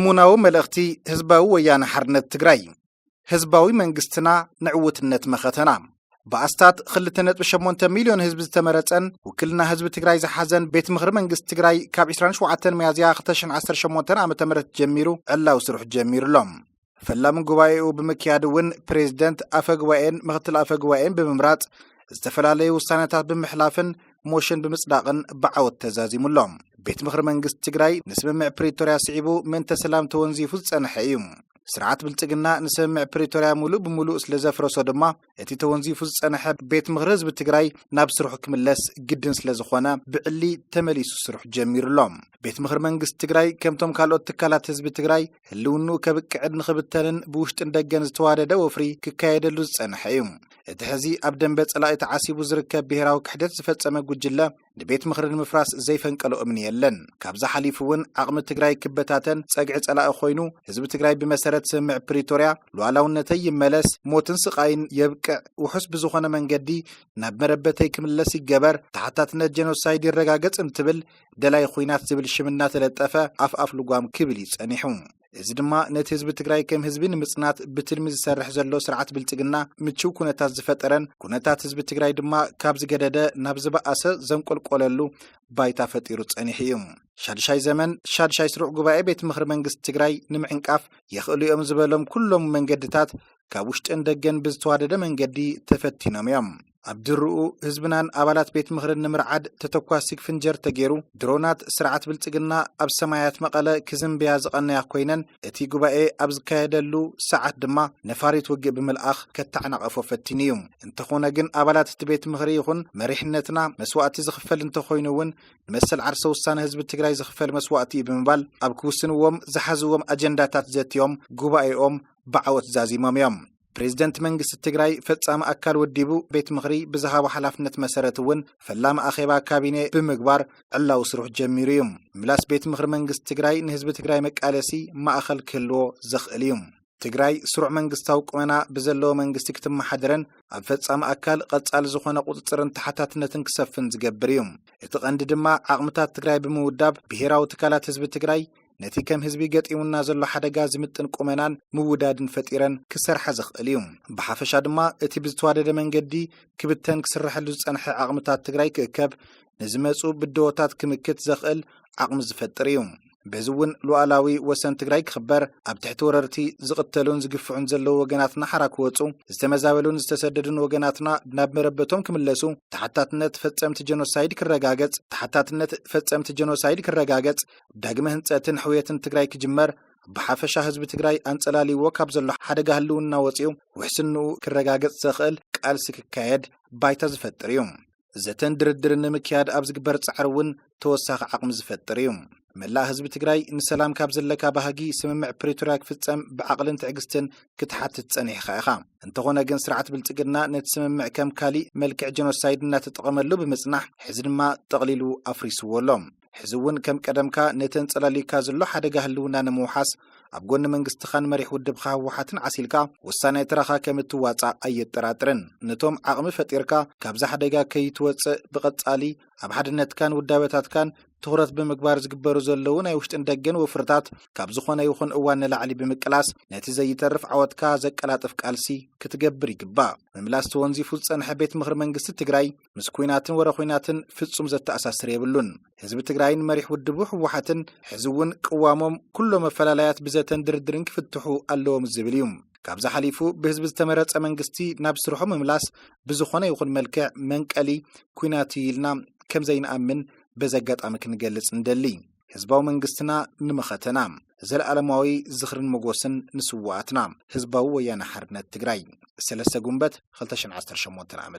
ሰሙናዊ መልእኽቲ ህዝባዊ ወያነ ሓርነት ትግራይ ህዝባዊ መንግስትና ንዕውትነት መኸተና በአስታት 2.8 ሚሊዮን ህዝብ ዝተመረፀን ውክልና ህዝብ ትግራይ ዝሓዘን ቤት ምኽሪ መንግስት ትግራይ ካብ 27 ሚያዝያ 2018 ዓ.ም ጀሚሩ ዕላው ስራሕ ጀሚሩሎም ፈላም ጉባኤኡ ብምክያድ እውን ፕሬዝደንት አፈጉባኤን ምክትል አፈጉባኤን ብምምራጽ ዝተፈላለዩ ውሳነታት ብምሕላፍን ሞሽን ብምጽዳቅን በዓወት ተዛዚሙሎም ቤት ምኽሪ መንግስት ትግራይ ንስምምዕ ፕሪቶሪያ ስዒቡ ምንተ ሰላም ተወንዚፉ ዝጸንሐ እዩ ስርዓት ብልጽግና ንስምምዕ ፕሪቶሪያ ሙሉእ ብምሉእ ስለዘፍረሶ ድማ እቲ ተወንዚፉ ዝጸንሐ ቤት ምኽሪ ህዝቢ ትግራይ ናብ ስርሑ ክምለስ ግድን ስለዝኾነ ብዕሊ ተመሊሱ ስርሑ ጀሚሩሎም ቤት ምኽሪ መንግስት ትግራይ ከምቶም ካልኦት ትካላት ህዝቢ ትግራይ ህልውኑ ከብቅዕድ ንኽብተንን ብውሽጥን ደገን ዝተዋደደ ወፍሪ ክካየደሉ ዝጸንሐ እዩ እቲ ሕዚ ኣብ ደንበ ጸላኢ ተዓሲቡ ዝርከብ ብሄራዊ ክሕደት ዝፈጸመ ጉጅለ ንቤት ምኽሪ ንምፍራስ ዘይፈንቀሎ እምኒ የለን ካብዛ ሓሊፉ እውን ዓቕሚ ትግራይ ክበታተን ጸግዒ ጸላኢ ኮይኑ ህዝቢ ትግራይ ብመሰረት ስምምዕ ፕሪቶሪያ ሉዓላውነተይ ይመለስ ሞትን ስቃይን የብቅዕ ውሑስ ብዝኾነ መንገዲ ናብ መረበተይ ክምለስ ይገበር ተሓታትነት ጀኖሳይድ ይረጋገጽ እንትብል ደላይ ኩናት ዝብል ሽምና ተለጠፈ ኣፍ ልጓም ክብል ይጸኒሑ እዚ ድማ ነቲ ህዝቢ ትግራይ ከም ህዝቢ ንምጽናት ብትልሚ ዝሰርሕ ዘሎ ስርዓት ብልጽግና ምቹው ኩነታት ዝፈጠረን ኩነታት ህዝቢ ትግራይ ድማ ካብ ዝገደደ ናብ ዝበኣሰ ዘንቆልቆለሉ ባይታ ፈጢሩ ጸኒሕ እዩ ሻድሻይ ዘመን ሻድሻይ ስሩዕ ጉባኤ ቤት ምኽሪ መንግስት ትግራይ ንምዕንቃፍ የኽእሉ እዮም ዝበሎም ኩሎም መንገድታት ካብ ውሽጥን ደገን ብዝተዋደደ መንገዲ ተፈቲኖም እዮም ኣብድርኡ ህዝብናን አባላት ቤት ምኽሪ ንምርዓድ ተተኳሲ ፍንጀር ተገይሩ ድሮናት ስርዓት ብልጽግና ኣብ ሰማያት መቐለ ክዝምብያ ዝቐነያ ኮይነን እቲ ጉባኤ ኣብ ዝካየደሉ ሰዓት ድማ ነፋሪት ውግእ ብምልኣኽ ከተዓናቐፎ ፈቲኑ እዩ እንተኾነ ግን አባላት እቲ ቤት ምኽሪ ይኹን መሪሕነትና መስዋዕቲ ዝኽፈል እንተኾይኑ እውን ንመሰል ዓርሰ ውሳነ ህዝቢ ትግራይ ዝኽፈል መስዋዕቲ ብምባል ኣብ ክውስንዎም ዝሓዝዎም አጀንዳታት ዘትዮም ጉባኤኦም በዓወት ዛዚሞም እዮም ፕሬዝደንት መንግስት ትግራይ ፈጻሚ አካል ወዲቡ ቤት ምኽሪ ብዝሃቦ ሓላፍነት መሰረት እውን ፈላም አኼባ ካቢኔ ብምግባር ዕላው ስራሕ ጀሚሩ እዩ ምላስ ቤት ምኽሪ መንግስት ትግራይ ንህዝቢ ትግራይ መቃለሲ ማእኸል ክህልዎ ዘኽእል እዩ ትግራይ ስሩዕ መንግስታዊ ቁመና ብዘለዎ መንግስቲ ክትመሓደረን ኣብ ፈጻሚ አካል ቀጻሊ ዝኾነ ቁጥጥርን ተሓታትነትን ክሰፍን ዝገብር እዩ እቲ ቀንዲ ድማ ዓቕምታት ትግራይ ብምውዳብ ብሄራዊ ትካላት ህዝቢ ትግራይ ነቲ ከም ህዝቢ ገጢሙና ዘሎ ሓደጋ ዝምጥን ቁመናን ምውዳድን ፈጢረን ክሰርሐ ዝኽእል እዩ ብሓፈሻ ድማ እቲ ብዝተዋደደ መንገዲ ክብተን ክስርሐሉ ዝጸንሐ ዓቕምታት ትግራይ ክእከብ ንዝመፁ ብድሆታት ክምክት ዘኽእል ዓቕሚ ዝፈጥር እዩ በዚ እውን ሉዓላዊ ወሰን ትግራይ ክኽበር ኣብ ትሕቲ ወረርቲ ዝቕተሉን ዝግፍዑን ዘለዉ ወገናትና ሓራ ክወፁ ዝተመዛበሉን ዝተሰደዱን ወገናትና ናብ መረበቶም ክምለሱ ተሓታትነት ፈጸምቲ ጀኖሳይድ ክረጋገጽ ዳግመ ህንጸትን ሕውየትን ትግራይ ክጅመር ብሓፈሻ ህዝቢ ትግራይ አንጸላሊዎ ካብ ዘሎ ሓደጋ ህልውና ወፂኡ ውሕስንኡ ክረጋገጽ ዘኽእል ቃልሲ ክካየድ ባይታ ዝፈጥር እዩ ዘተን ድርድር ንምክያድ ኣብ ዝግበር ጻዕሪ እውን ተወሳኺ ዓቕሚ ዝፈጥር እዩ መላእ ህዝቢ ትግራይ ንሰላም ካብ ዘለካ ባህጊ ስምምዕ ፕሪቶሪያ ክፍጸም ብዓቕልን ትዕግስትን ክትሓትት ጸኒሕኻ ኢኻ እንተኾነ ግን ስርዓት ብልጽግና ነቲ ስምምዕ ከም ካሊእ መልክዕ ጀኖሳይድ እናተጠቐመሉ ብምጽናሕ ሕዚ ድማ ጠቕሊሉ ኣፍሪስዎሎም ሕዚ እውን ከም ቀደምካ ነተን ጸላሊካ ዘሎ ሓደጋ ህልውና ንምውሓስ ኣብ ጎኒ መንግስትኻን መሪሕ ውድብኻ ህወሓትን ዓሲልካ ውሳነ ተራኻ ከም እትዋጻእ ኣየጠራጥርን ነቶም ዓቕሚ ፈጢርካ ካብዛ ሓደጋ ከይትወፅእ ብቐጻሊ ኣብ ሓድነትካን ውዳበታትካን ትኹረት ብምግባር ዝግበሩ ዘለዉ ናይ ውሽጥን ደገን ወፍርታት ካብ ዝኾነ ይኹን እዋን ንላዕሊ ብምቅላስ ነቲ ዘይተርፍ ዓወትካ ዘቀላጥፍ ቃልሲ ክትገብር ይግባእ ምምላስ ተወንዚፉ ዝጸንሐ ቤት ምኽሪ መንግስቲ ትግራይ ምስ ኩናትን ወረኹናትን ፍጹም ዘተኣሳስር የብሉን ህዝቢ ትግራይን መሪሕ ውድቡ ህወሓትን ሕዚ እውን ቅዋሞም ኩሎም መፈላለያት ብዘተን ድርድርን ክፍትሑ ኣለዎም ዝብል እዩ ካብዛ ሓሊፉ ብህዝቢ ዝተመረጸ መንግስቲ ናብ ስርሖ ምምላስ ብዝኾነ ይኹን መልክዕ መንቀሊ ኩናት ኢልና ከም ዘይንኣምን በዘጋጣሚ ክንገልጽ እንደሊ ህዝባዊ መንግስትና ንመኸተና ዘለዓለማዊ ዝኽርን መጎስን ንስዋዕትና ህዝባዊ ወያነ ሓርነት ትግራይ 3 ጉንበት 2018 ዓ.ም